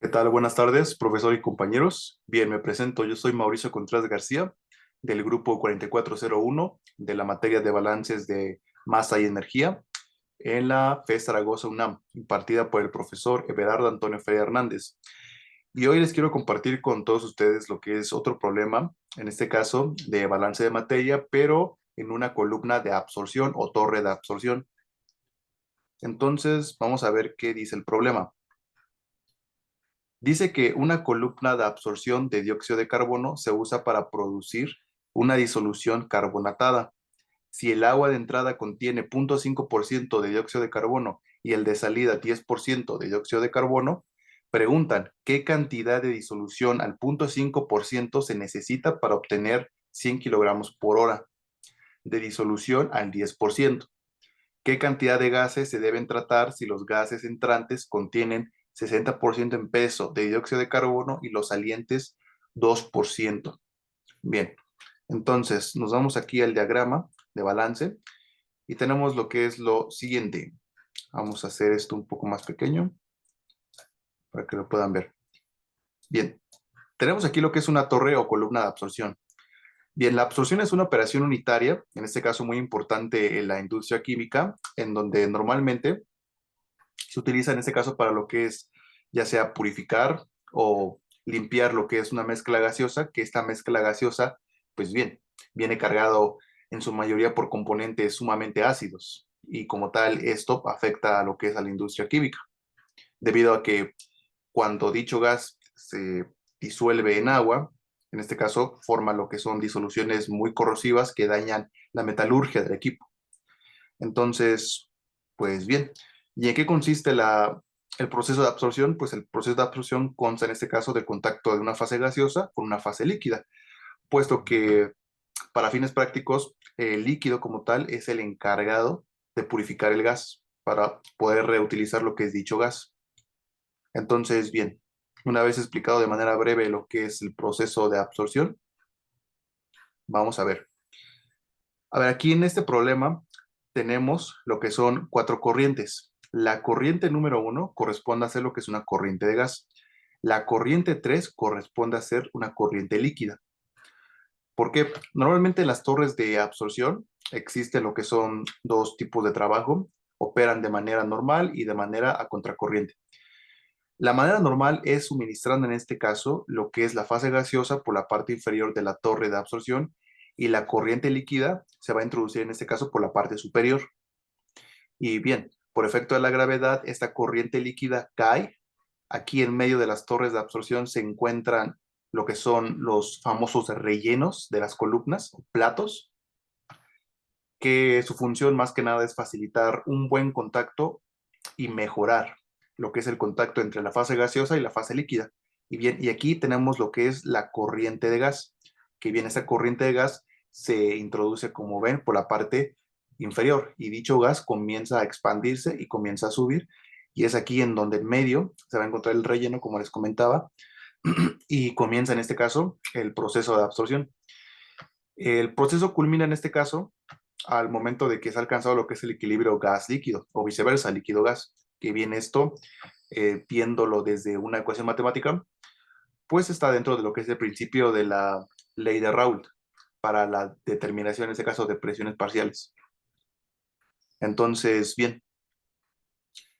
¿Qué tal? Buenas tardes, profesor y compañeros. Bien, me presento. Yo soy Mauricio Contreras García, del grupo 4401 de la materia de balances de masa y energía en la FES Zaragoza UNAM, impartida por el profesor Everardo Antonio Feria Hernández. Y hoy les quiero compartir con todos ustedes lo que es otro problema, en este caso de balance de materia, pero en una columna de absorción o torre de absorción. Entonces, vamos a ver qué dice el problema. Dice que una columna de absorción de dióxido de carbono se usa para producir una disolución carbonatada. Si el agua de entrada contiene 0,5% de dióxido de carbono y el de salida 10% de dióxido de carbono, preguntan qué cantidad de disolución al 0,5% se necesita para obtener 100 kilogramos por hora de disolución al 10%. ¿Qué cantidad de gases se deben tratar si los gases entrantes contienen 60% en peso de dióxido de carbono y los salientes 2%? Bien, entonces nos vamos aquí al diagrama de balance y tenemos lo que es lo siguiente. Vamos a hacer esto un poco más pequeño para que lo puedan ver. Bien, tenemos aquí lo que es una torre o columna de absorción. Bien, la absorción es una operación unitaria, en este caso muy importante en la industria química, en donde normalmente se utiliza en este caso para lo que es ya sea purificar o limpiar lo que es una mezcla gaseosa, que esta mezcla gaseosa, pues bien, viene cargado en su mayoría por componentes sumamente ácidos y como tal esto afecta a lo que es a la industria química, debido a que cuando dicho gas se disuelve en agua, en este caso forma lo que son disoluciones muy corrosivas que dañan la metalurgia del equipo. Entonces, pues bien, ¿y en qué consiste el proceso de absorción? Pues el proceso de absorción consta en este caso del contacto de una fase gaseosa con una fase líquida, puesto que para fines prácticos el líquido como tal es el encargado de purificar el gas para poder reutilizar lo que es dicho gas. Entonces, bien, una vez explicado de manera breve lo que es el proceso de absorción, vamos a ver. A ver, aquí en este problema tenemos lo que son cuatro corrientes. La corriente número uno corresponde a ser lo que es una corriente de gas. La corriente 3 corresponde a ser una corriente líquida. Porque normalmente en las torres de absorción existen lo que son dos tipos de trabajo, operan de manera normal y de manera a contracorriente. La manera normal es suministrando en este caso lo que es la fase gaseosa por la parte inferior de la torre de absorción y la corriente líquida se va a introducir en este caso por la parte superior. Y bien, por efecto de la gravedad, esta corriente líquida cae. Aquí en medio de las torres de absorción se encuentran lo que son los famosos rellenos de las columnas, platos, que su función más que nada es facilitar un buen contacto y mejorar lo que es el contacto entre la fase gaseosa y la fase líquida. Y bien, y aquí tenemos lo que es la corriente de gas, que bien, esta corriente de gas se introduce, como ven, por la parte inferior y dicho gas comienza a expandirse y comienza a subir. Y es aquí en donde en medio se va a encontrar el relleno, como les comentaba, y comienza en este caso el proceso de absorción. El proceso culmina en este caso al momento de que se ha alcanzado lo que es el equilibrio gas-líquido o viceversa, líquido-gas, que bien esto, viéndolo desde una ecuación matemática, pues está dentro de lo que es el principio de la ley de Raoult para la determinación, en este caso, de presiones parciales. Entonces, bien,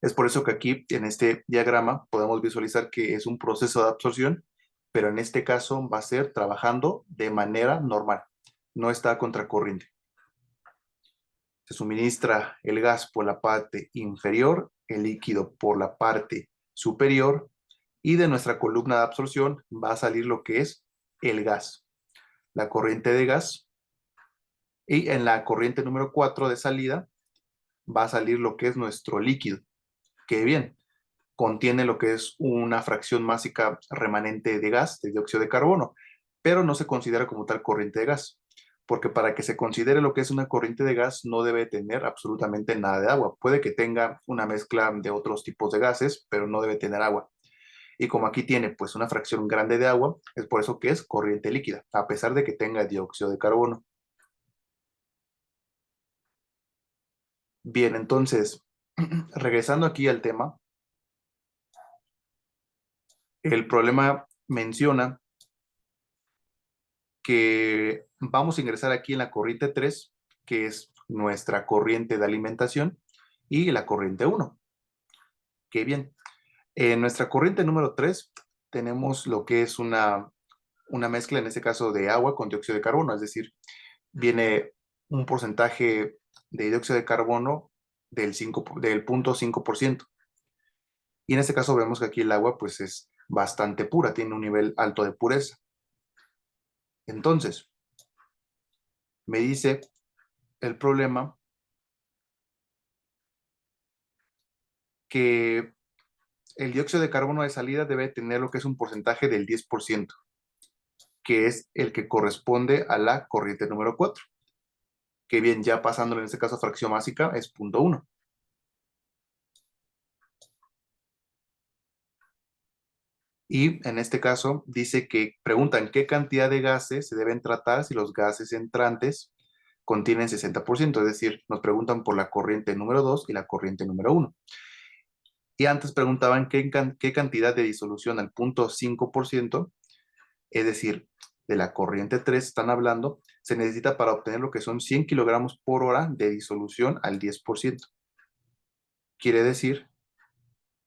es por eso que aquí en este diagrama podemos visualizar que es un proceso de absorción, pero en este caso va a ser trabajando de manera normal, no está a contracorriente. Se suministra el gas por la parte inferior, el líquido por la parte superior y de nuestra columna de absorción va a salir lo que es el gas, la corriente de gas y en la corriente número 4 de salida va a salir lo que es nuestro líquido, que bien, contiene lo que es una fracción másica remanente de gas, de dióxido de carbono, pero no se considera como tal corriente de gas, porque para que se considere lo que es una corriente de gas no debe tener absolutamente nada de agua. Puede que tenga una mezcla de otros tipos de gases, pero no debe tener agua. Y como aquí tiene pues una fracción grande de agua, es por eso que es corriente líquida, a pesar de que tenga dióxido de carbono. Bien, entonces, regresando aquí al tema, El problema menciona que vamos a ingresar aquí en la corriente 3, que es nuestra corriente de alimentación, y la corriente 1. Qué bien. En nuestra corriente número 3 tenemos lo que es una mezcla, en este caso, de agua con dióxido de carbono, es decir, viene un porcentaje de dióxido de carbono del 0.5%. Y en este caso vemos que aquí el agua pues es bastante pura, tiene un nivel alto de pureza. Entonces, me dice el problema que el dióxido de carbono de salida debe tener lo que es un porcentaje del 10%, que es el que corresponde a la corriente número 4, que bien, ya pasándolo en este caso a fracción básica es 0.1. Y en este caso dice que preguntan qué cantidad de gases se deben tratar si los gases entrantes contienen 60%, es decir, nos preguntan por la corriente número 2 y la corriente número 1. Y antes preguntaban qué cantidad de disolución al 0.5%, es decir, de la corriente 3 están hablando, se necesita para obtener lo que son 100 kilogramos por hora de disolución al 10%. Quiere decir,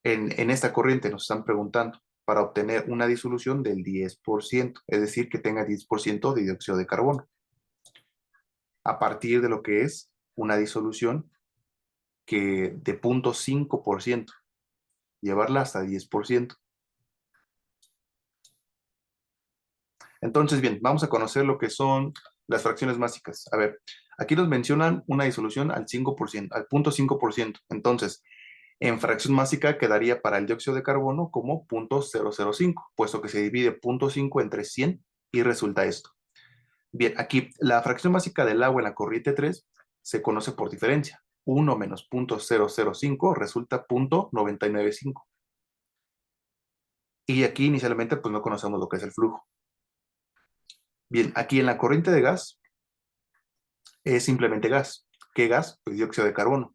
en esta corriente nos están preguntando para obtener una disolución del 10%, es decir, que tenga 10% de dióxido de carbono, a partir de lo que es una disolución que de 0.5%, llevarla hasta 10%. Entonces, bien, vamos a conocer lo que son las fracciones básicas. A ver, aquí nos mencionan una disolución al 5%, al 0.5%. Entonces, en fracción básica quedaría para el dióxido de carbono como 0.005, puesto que se divide 0.5 entre 100 y resulta esto. Bien, aquí la fracción básica del agua en la corriente 3 se conoce por diferencia. 1 menos 0.005 resulta 0.995. Y aquí inicialmente pues no conocemos lo que es el flujo. Bien, aquí en la corriente de gas es simplemente gas. ¿Qué gas? Pues dióxido de carbono,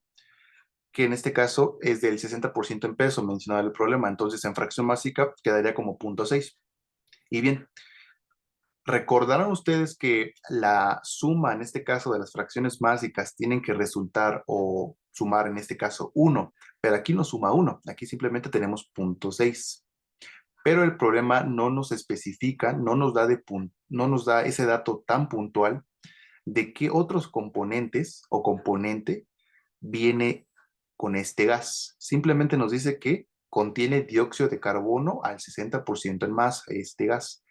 que en este caso es del 60% en peso, mencionaba el problema. Entonces en fracción básica quedaría como 0.6. Y bien, recordarán ustedes que la suma en este caso de las fracciones básicas tienen que resultar o sumar en este caso 1, pero aquí no suma 1, aquí simplemente tenemos 0.6. Pero el problema no nos especifica, no nos da ese dato tan puntual de qué otros componentes o componente viene con este gas. Simplemente nos dice que contiene dióxido de carbono al 60% en masa, este gas.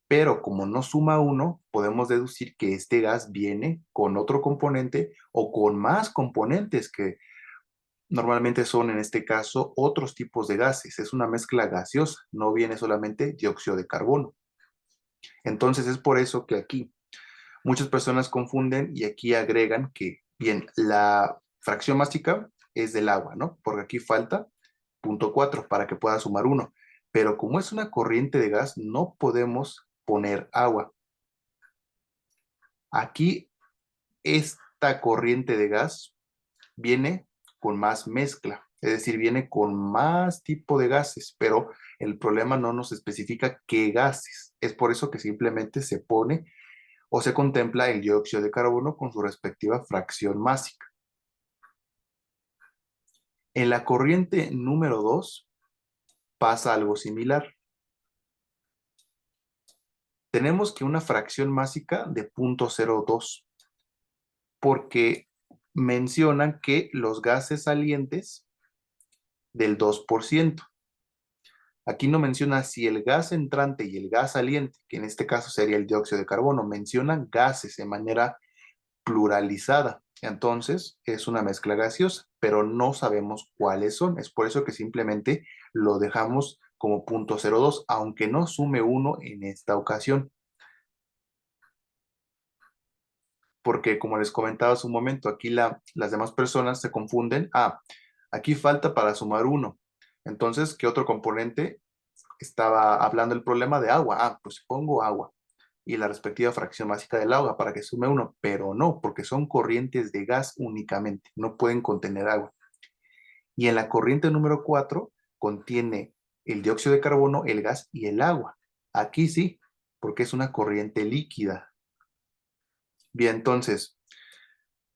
Pero como no suma 1, podemos deducir que este gas viene con otro componente o con más componentes que normalmente son en este caso otros tipos de gases. Es una mezcla gaseosa, no viene solamente dióxido de carbono. Entonces es por eso que aquí muchas personas confunden y aquí agregan que, bien, la fracción básica es del agua, ¿no? Porque aquí falta 0.4 para que pueda sumar 1. Pero como es una corriente de gas, no podemos poner agua. Aquí esta corriente de gas viene con más mezcla, es decir, viene con más tipo de gases, pero el problema no nos especifica qué gases. Es por eso que simplemente se pone o se contempla el dióxido de carbono con su respectiva fracción másica. En la corriente número 2 pasa algo similar. Tenemos que una fracción másica de 0.02, porque mencionan que los gases salientes del 2%. Aquí no menciona si el gas entrante y el gas saliente, que en este caso sería el dióxido de carbono, mencionan gases de manera pluralizada. Entonces es una mezcla gaseosa, pero no sabemos cuáles son. Es por eso que simplemente lo dejamos como 0.02, aunque no sume 1 en esta ocasión. Porque como les comentaba hace un momento, aquí las demás personas se confunden. Ah, aquí falta para sumar 1. Entonces, ¿qué otro componente estaba hablando el problema de agua? Ah, pues pongo agua y la respectiva fracción básica del agua para que sume 1, pero no, porque son corrientes de gas únicamente, no pueden contener agua. Y en la corriente número 4 contiene el dióxido de carbono, el gas y el agua. Aquí sí, porque es una corriente líquida. Bien, entonces,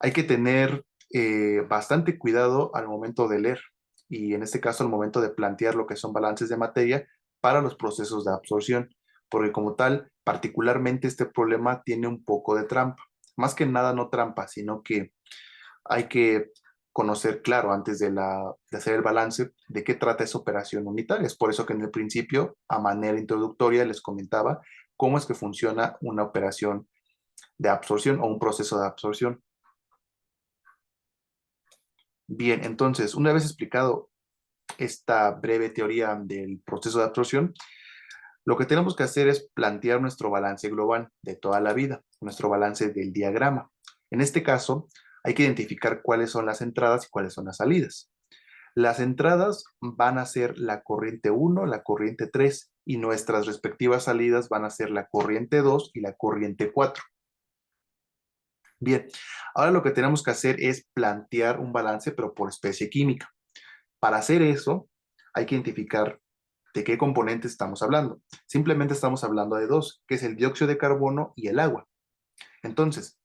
hay que tener bastante cuidado al momento de leer y en este caso al momento de plantear lo que son balances de materia para los procesos de absorción, porque como tal, particularmente este problema tiene un poco de trampa. Más que nada no trampa, sino que hay que conocer claro antes de hacer el balance de qué trata esa operación unitaria. Es por eso que en el principio, a manera introductoria, les comentaba cómo es que funciona una operación de absorción o un proceso de absorción. Bien, entonces, una vez explicado esta breve teoría del proceso de absorción, lo que tenemos que hacer es plantear nuestro balance global de toda la vida, nuestro balance del diagrama. En este caso, hay que identificar cuáles son las entradas y cuáles son las salidas. Las entradas van a ser la corriente 1, la corriente 3 y nuestras respectivas salidas van a ser la corriente 2 y la corriente 4. Bien, ahora lo que tenemos que hacer es plantear un balance, pero por especie química. Para hacer eso, hay que identificar de qué componentes estamos hablando. Simplemente estamos hablando de dos, que es el dióxido de carbono y el agua. Entonces,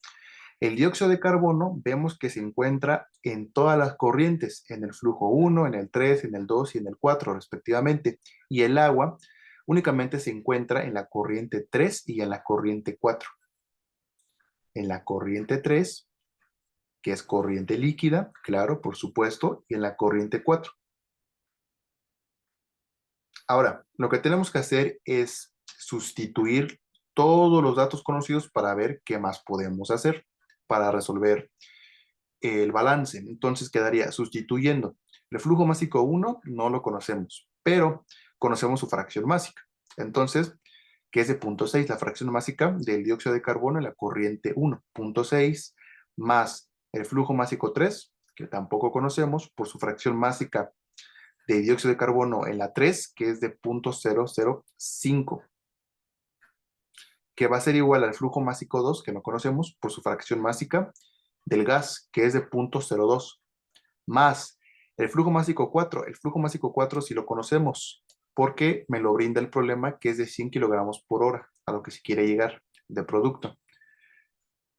el dióxido de carbono vemos que se encuentra en todas las corrientes, en el flujo 1, en el 3, en el 2 y en el 4 respectivamente. Y el agua únicamente se encuentra en la corriente 3 y en la corriente 4. En la corriente 3, que es corriente líquida, claro, por supuesto, y en la corriente 4. Ahora, lo que tenemos que hacer es sustituir todos los datos conocidos para ver qué más podemos hacer para resolver el balance. Entonces quedaría sustituyendo. El flujo másico 1 no lo conocemos, pero conocemos su fracción másica. Entonces, que es de 0.6, la fracción másica del dióxido de carbono en la corriente 1, 0.6, más el flujo másico 3, que tampoco conocemos, por su fracción másica de dióxido de carbono en la 3, que es de 0.005, que va a ser igual al flujo másico 2, que no conocemos, por su fracción másica del gas, que es de 0.02, más el flujo másico 4. El flujo másico 4 sí lo conocemos, porque me lo brinda el problema, que es de 100 kilogramos por hora, a lo que se quiere llegar de producto,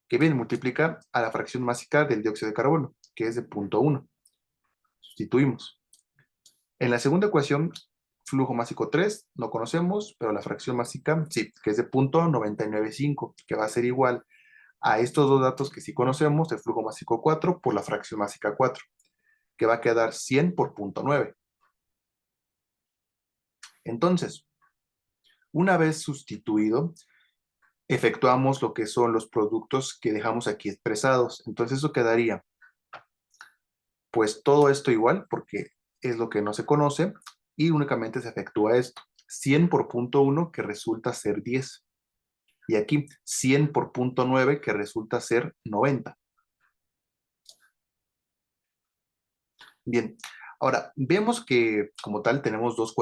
que bien multiplica a la fracción másica del dióxido de carbono, que es de 0.1. Sustituimos. En la segunda ecuación, flujo másico 3, no conocemos, pero la fracción másica sí, que es de 0.995, que va a ser igual a estos dos datos que sí conocemos, el flujo másico 4 por la fracción másica 4, que va a quedar 100 por 0.9. Entonces, una vez sustituido, efectuamos lo que son los productos que dejamos aquí expresados. Entonces eso quedaría, pues todo esto igual, porque es lo que no se conoce, y únicamente se efectúa esto. 100 por 0.1 que resulta ser 10. Y aquí 100 por 0.9 que resulta ser 90. Bien, ahora vemos que como tal tenemos dos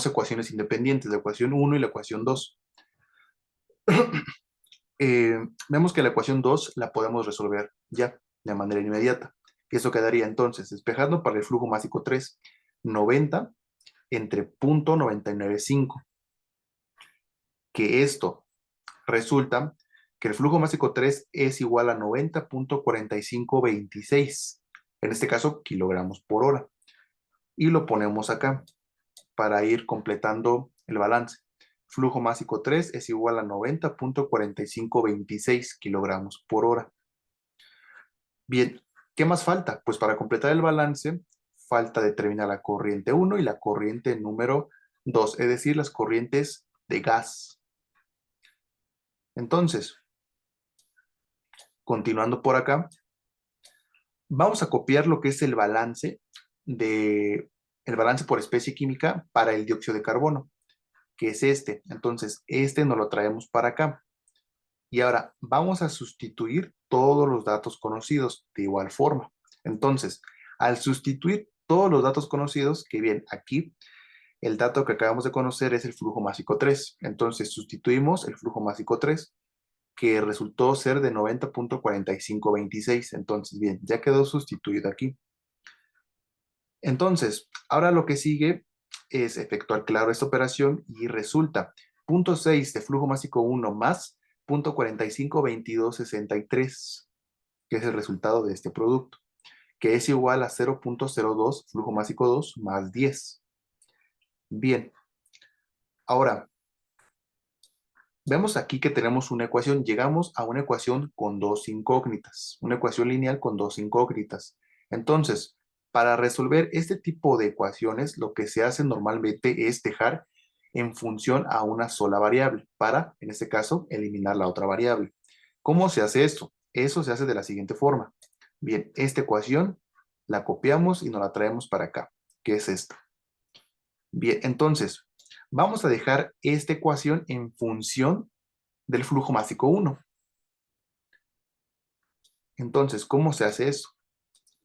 ecuaciones independientes, la ecuación 1 y la ecuación 2. Vemos que la ecuación 2 la podemos resolver ya de manera inmediata. Eso quedaría entonces, despejando para el flujo másico 3, 90 entre 0.995, que esto resulta que el flujo másico 3 es igual a 90.4526, en este caso kilogramos por hora. Y lo ponemos acá para ir completando el balance. Flujo másico 3 es igual a 90.4526 kilogramos por hora. Bien, ¿qué más falta? Pues para completar el balance, falta determinar la corriente 1 y la corriente número 2, es decir, las corrientes de gas. Entonces, continuando por acá, vamos a copiar lo que es el balance por especie química para el dióxido de carbono, que es este. Entonces, este nos lo traemos para acá. Y ahora vamos a sustituir todos los datos conocidos de igual forma. Entonces, al sustituir todos los datos conocidos, que bien, aquí el dato que acabamos de conocer es el flujo másico 3. Entonces, sustituimos el flujo másico 3, que resultó ser de 90.4526. Entonces, bien, ya quedó sustituido aquí. Entonces, ahora lo que sigue es efectuar, claro, esta operación y resulta 0.6 de flujo másico 1 más 0.452263, que es el resultado de este producto, que es igual a 0.02 flujo másico 2 más 10. Bien, ahora vemos aquí que tenemos una ecuación. Llegamos a una ecuación con dos incógnitas, una ecuación lineal con dos incógnitas. Entonces, para resolver este tipo de ecuaciones, lo que se hace normalmente es dejar en función a una sola variable para, en este caso, eliminar la otra variable. ¿Cómo se hace esto? Eso se hace de la siguiente forma. Bien, esta ecuación la copiamos y nos la traemos para acá, que es esta. Bien, entonces, vamos a dejar esta ecuación en función del flujo másico 1. Entonces, ¿cómo se hace eso?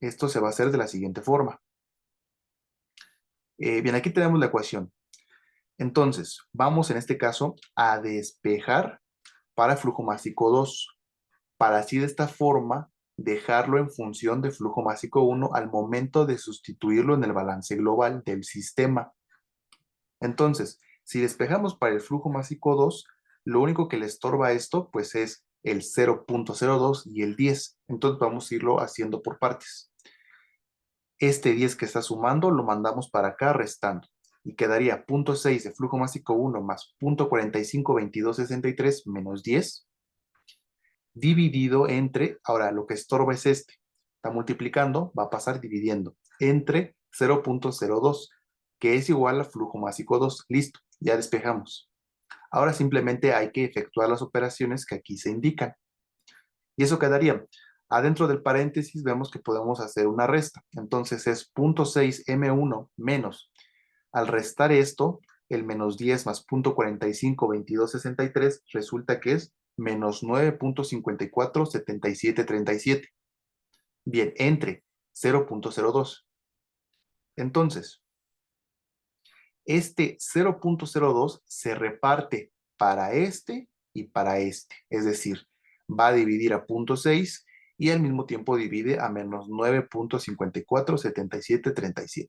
Esto se va a hacer de la siguiente forma. Bien, aquí tenemos la ecuación. Entonces, vamos en este caso a despejar para flujo másico 2, para así de esta forma dejarlo en función de flujo másico 1 al momento de sustituirlo en el balance global del sistema. Entonces, si despejamos para el flujo másico 2, lo único que le estorba a esto, pues es el 0.02 y el 10. Entonces vamos a irlo haciendo por partes. Este 10 que está sumando lo mandamos para acá restando. Y quedaría 0.6 de flujo másico 1 más 0.452263 menos 10, dividido entre, ahora lo que estorba es este. Está multiplicando, va a pasar dividiendo, entre 0.02, que es igual a flujo másico 2. Listo, ya despejamos. Ahora simplemente hay que efectuar las operaciones que aquí se indican. Y eso quedaría. Adentro del paréntesis vemos que podemos hacer una resta. Entonces es 0.6m1 menos. Al restar esto, el menos 10 más 0.452263 resulta que es menos 9.547737. Bien, entre 0.02. Entonces, este 0.02 se reparte para este y para este. Es decir, va a dividir a 0.6 y al mismo tiempo divide a menos 9.547737.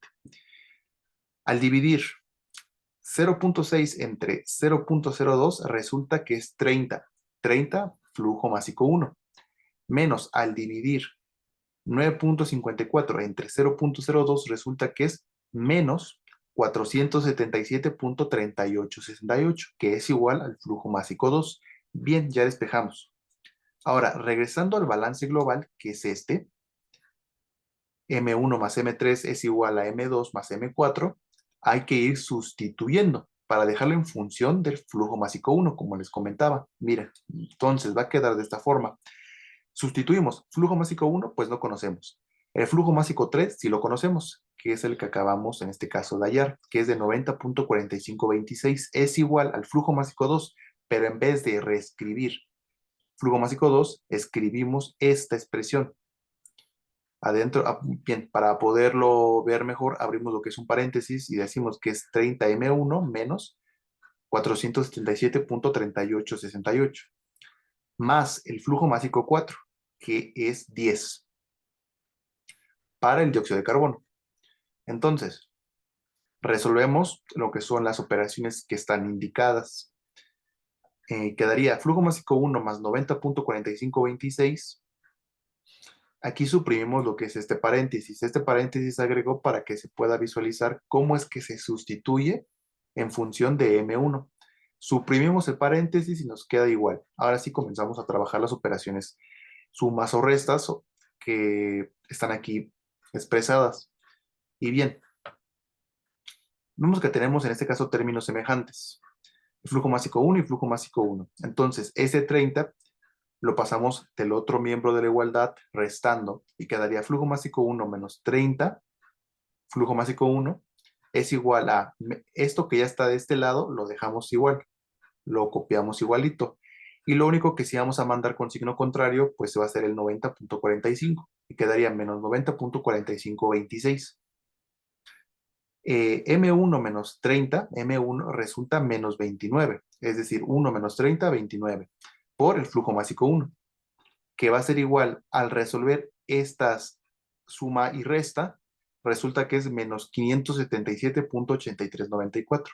Al dividir 0.6 entre 0.02 resulta que es 30. 30 flujo másico 1. Menos al dividir 9.54 entre 0.02 resulta que es menos 477.3868, que es igual al flujo másico 2. Bien, ya despejamos. Ahora, regresando al balance global, que es este, M1 más M3 es igual a M2 más M4, hay que ir sustituyendo para dejarlo en función del flujo másico 1, como les comentaba. Miren, entonces va a quedar de esta forma. Sustituimos flujo másico 1, pues no conocemos. El flujo másico 3 sí lo conocemos, que es el que acabamos en este caso de hallar, que es de 90.4526. Es igual al flujo másico 2, pero en vez de reescribir flujo másico 2, escribimos esta expresión. Adentro, bien, para poderlo ver mejor, abrimos lo que es un paréntesis y decimos que es 30m1 menos 477.3868, más el flujo másico 4, que es 10, para el dióxido de carbono. Entonces, resolvemos lo que son las operaciones que están indicadas. Quedaría flujo másico 1 más 90.4526. Aquí suprimimos lo que es este paréntesis. Este paréntesis se agregó para que se pueda visualizar cómo es que se sustituye en función de M1. Suprimimos el paréntesis y nos queda igual. Ahora sí comenzamos a trabajar las operaciones sumas o restas que están aquí expresadas. Y bien, vemos que tenemos en este caso términos semejantes. El flujo másico 1 y flujo másico 1. Entonces, ese 30 lo pasamos del otro miembro de la igualdad restando y quedaría flujo másico 1 menos 30, flujo másico 1, es igual a esto que ya está de este lado, lo dejamos igual, lo copiamos igualito. Y lo único que si vamos a mandar con signo contrario, pues va a ser el 90.45 y quedaría menos 90.4526. M1 menos 30, M1 resulta menos 29, es decir, 1 menos 30, 29, por el flujo másico 1, que va a ser igual al resolver estas suma y resta, resulta que es menos 577.8394.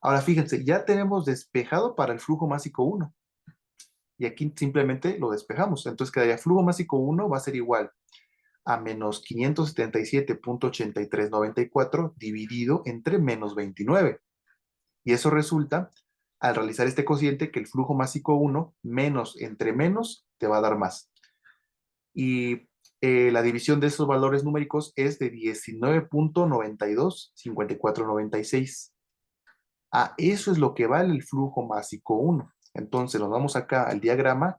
Ahora fíjense, ya tenemos despejado para el flujo másico 1. Y aquí simplemente lo despejamos. Entonces quedaría flujo másico 1 va a ser igual a menos 577.8394 dividido entre menos 29. Y eso resulta, al realizar este cociente, que el flujo másico 1 menos entre menos te va a dar más. Y la división de esos valores numéricos es de 19.925496. Eso es lo que vale el flujo másico 1. Entonces nos vamos acá al diagrama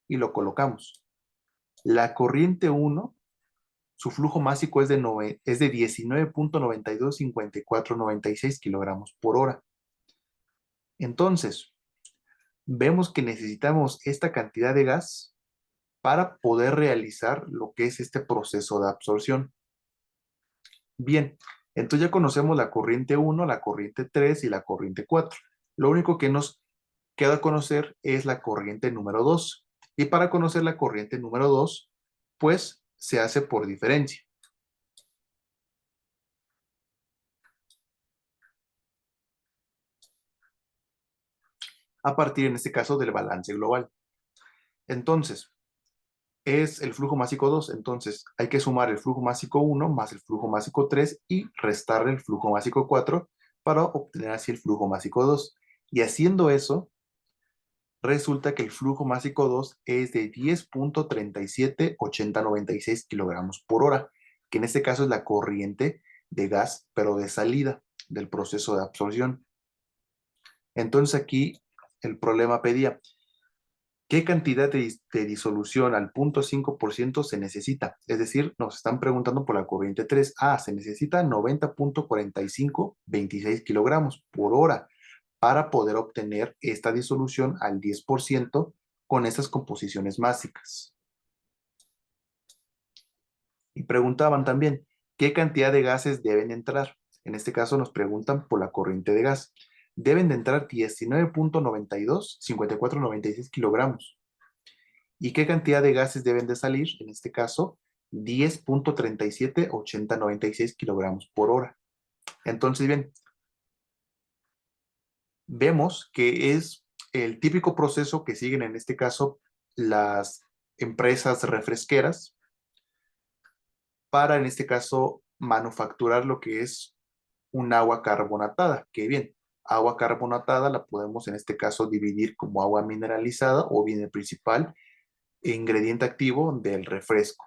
y lo colocamos. La corriente 1, su flujo másico es de 19.925496 kilogramos por hora. Entonces, vemos que necesitamos esta cantidad de gas para poder realizar lo que es este proceso de absorción. Bien, entonces ya conocemos la corriente 1, la corriente 3 y la corriente 4. Lo único que nos queda conocer es la corriente número 2. Y para conocer la corriente número 2, pues se hace por diferencia. A partir, en este caso, del balance global. Entonces, es el flujo másico 2. Entonces, hay que sumar el flujo másico 1 más el flujo másico 3 y restarle el flujo másico 4 para obtener así el flujo másico 2. Y haciendo eso, resulta que el flujo másico 2 es de 10.378096 kilogramos por hora, que en este caso es la corriente de gas, pero de salida del proceso de absorción. Entonces aquí el problema pedía, ¿qué cantidad de disolución al 0.5% se necesita? Es decir, nos están preguntando por la corriente 3. Se necesita 90.4526 kilogramos por hora para poder obtener esta disolución al 10% con estas composiciones básicas. Y preguntaban también, ¿qué cantidad de gases deben entrar? En este caso nos preguntan por la corriente de gas. Deben de entrar 19.925496 kilogramos. ¿Y qué cantidad de gases deben de salir? En este caso, 10.378096 kilogramos por hora. Entonces, bien, vemos que es el típico proceso que siguen en este caso las empresas refresqueras para, en este caso, manufacturar lo que es un agua carbonatada. Que bien, agua carbonatada la podemos en este caso dividir como agua mineralizada o bien el principal ingrediente activo del refresco.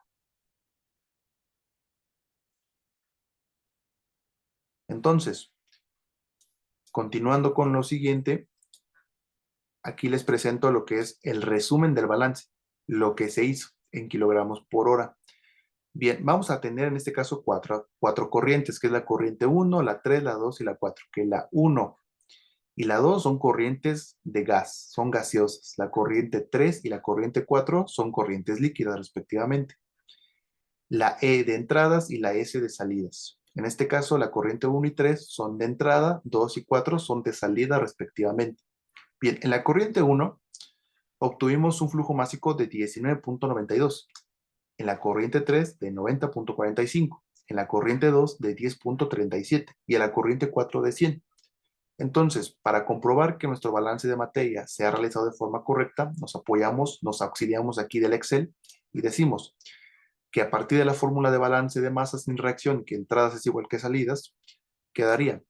Entonces, continuando con lo siguiente, aquí les presento lo que es el resumen del balance, lo que se hizo en kilogramos por hora. Bien, vamos a tener en este caso cuatro corrientes, que es la corriente 1, la 3, la 2 y la 4, que la 1 y la 2 son corrientes de gas, son gaseosas. La corriente 3 y la corriente 4 son corrientes líquidas respectivamente. La E de entradas y la S de salidas. En este caso, la corriente 1 y 3 son de entrada, 2 y 4 son de salida respectivamente. Bien, en la corriente 1 obtuvimos un flujo másico de 19.92, en la corriente 3 de 90.45, en la corriente 2 de 10.37 y en la corriente 4 de 100. Entonces, para comprobar que nuestro balance de materia se ha realizado de forma correcta, nos auxiliamos aquí del Excel y decimos que a partir de la fórmula de balance de masas sin reacción, que entradas es igual que salidas, quedaría.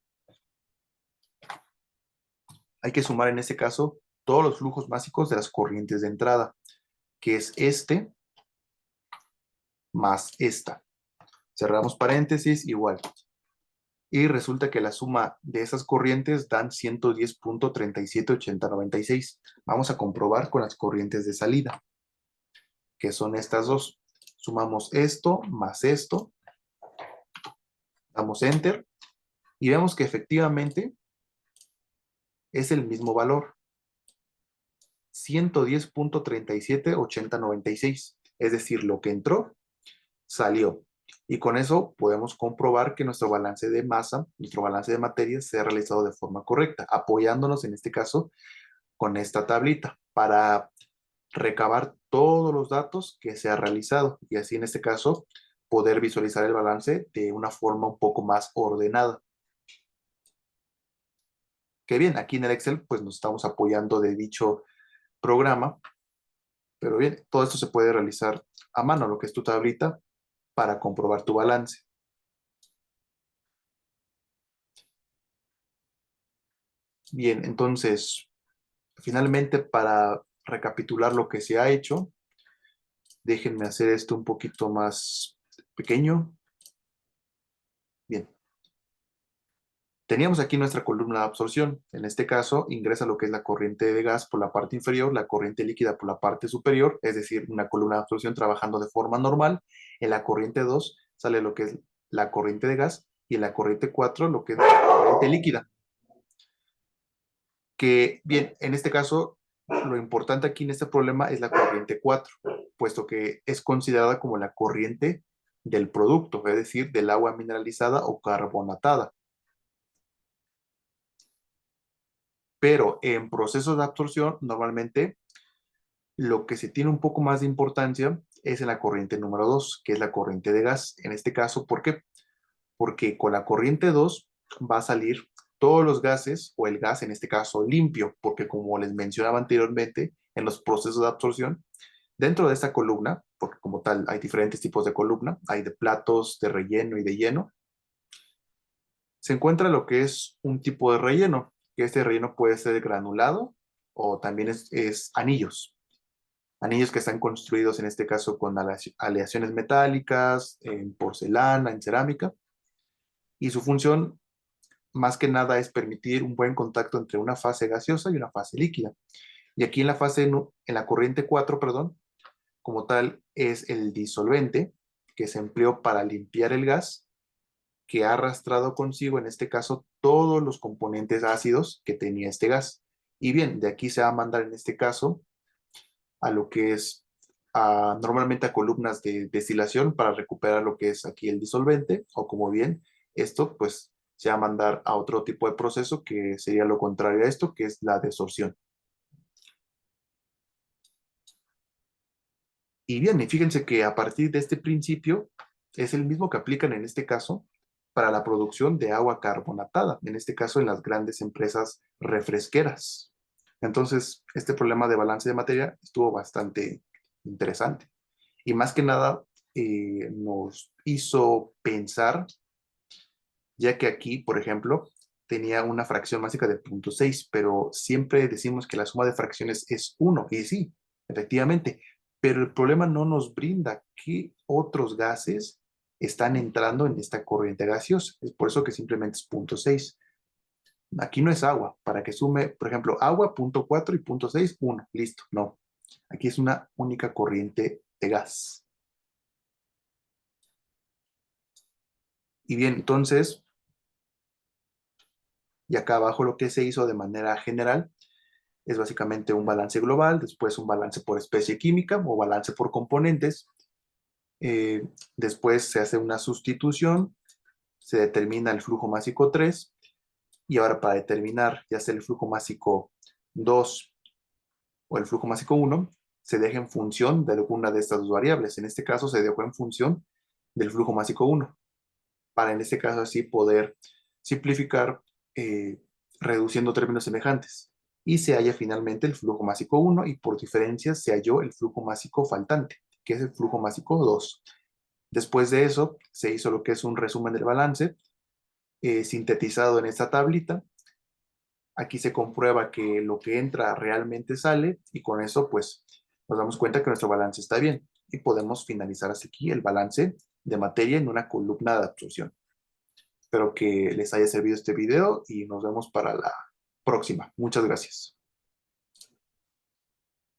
Hay que sumar en este caso todos los flujos básicos de las corrientes de entrada, que es este más esta. Cerramos paréntesis, igual. Y resulta que la suma de esas corrientes dan 110.378096. Vamos a comprobar con las corrientes de salida, que son estas dos. Sumamos esto más esto, damos Enter y vemos que efectivamente es el mismo valor, 110.378096. Es decir, lo que entró, salió. Y con eso podemos comprobar que nuestro balance de masa, nuestro balance de materia se ha realizado de forma correcta, apoyándonos en este caso con esta tablita para recabar todos los datos que se ha realizado. Y así en este caso poder visualizar el balance de una forma un poco más ordenada. Que bien, aquí en el Excel pues nos estamos apoyando de dicho programa, pero bien, todo esto se puede realizar a mano, lo que es tu tablita, para comprobar tu balance. Bien, entonces, finalmente para recapitular lo que se ha hecho, déjenme hacer esto un poquito más pequeño. Bien, teníamos aquí nuestra columna de absorción. En este caso, ingresa lo que es la corriente de gas por la parte inferior, la corriente líquida por la parte superior, es decir, una columna de absorción trabajando de forma normal. En la corriente 2 sale lo que es la corriente de gas y en la corriente 4 lo que es la corriente líquida. Que bien, en este caso, lo importante aquí en este problema es la corriente 4, puesto que es considerada como la corriente del producto, es decir, del agua mineralizada o carbonatada. Pero en procesos de absorción, normalmente lo que se tiene un poco más de importancia es en la corriente número 2, que es la corriente de gas. En este caso, ¿por qué? Porque con la corriente 2 va a salir todos los gases, o el gas en este caso limpio, porque como les mencionaba anteriormente, en los procesos de absorción, dentro de esta columna, porque como tal hay diferentes tipos de columna, hay de platos, de relleno y de lleno, se encuentra lo que es un tipo de relleno, que este relleno puede ser granulado o también es anillos. Anillos que están construidos en este caso con aleaciones metálicas, en porcelana, en cerámica, y su función más que nada es permitir un buen contacto entre una fase gaseosa y una fase líquida. Y aquí en la en la corriente 4, perdón, como tal es el disolvente que se empleó para limpiar el gas, que ha arrastrado consigo en este caso todos los componentes ácidos que tenía este gas. Y bien, de aquí se va a mandar en este caso a lo que es normalmente a columnas de destilación para recuperar lo que es aquí el disolvente, o como bien, esto pues se va a mandar a otro tipo de proceso que sería lo contrario a esto, que es la desorción. Y bien, y fíjense que a partir de este principio es el mismo que aplican en este caso para la producción de agua carbonatada, en este caso en las grandes empresas refresqueras. Entonces, este problema de balance de materia estuvo bastante interesante. Y más que nada nos hizo pensar, ya que aquí, por ejemplo, tenía una fracción másica de 0.6, pero siempre decimos que la suma de fracciones es 1, y sí, efectivamente, pero el problema no nos brinda qué otros gases están entrando en esta corriente gaseosa. Es por eso que simplemente es 0.6. Aquí no es agua, para que sume, por ejemplo, agua 0.4 y 0.6, 1, listo, no. Aquí es una única corriente de gas. Y bien, entonces, y acá abajo lo que se hizo de manera general es básicamente un balance global, después un balance por especie química o balance por componentes. Eh, Después se hace una sustitución, se determina el flujo másico 3 y ahora para determinar ya sea el flujo másico 2 o el flujo másico 1, se deja en función de alguna de estas dos variables. En este caso se dejó en función del flujo másico 1, para en este caso así poder simplificar reduciendo términos semejantes. Y se halla finalmente el flujo másico 1 y por diferencia se halló el flujo másico faltante, que es el flujo másico 2. Después de eso se hizo lo que es un resumen del balance sintetizado en esta tablita. Aquí se comprueba que lo que entra realmente sale y con eso pues nos damos cuenta que nuestro balance está bien y podemos finalizar hasta aquí el balance de materia en una columna de absorción. Espero que les haya servido este video y nos vemos para la próxima. Muchas gracias.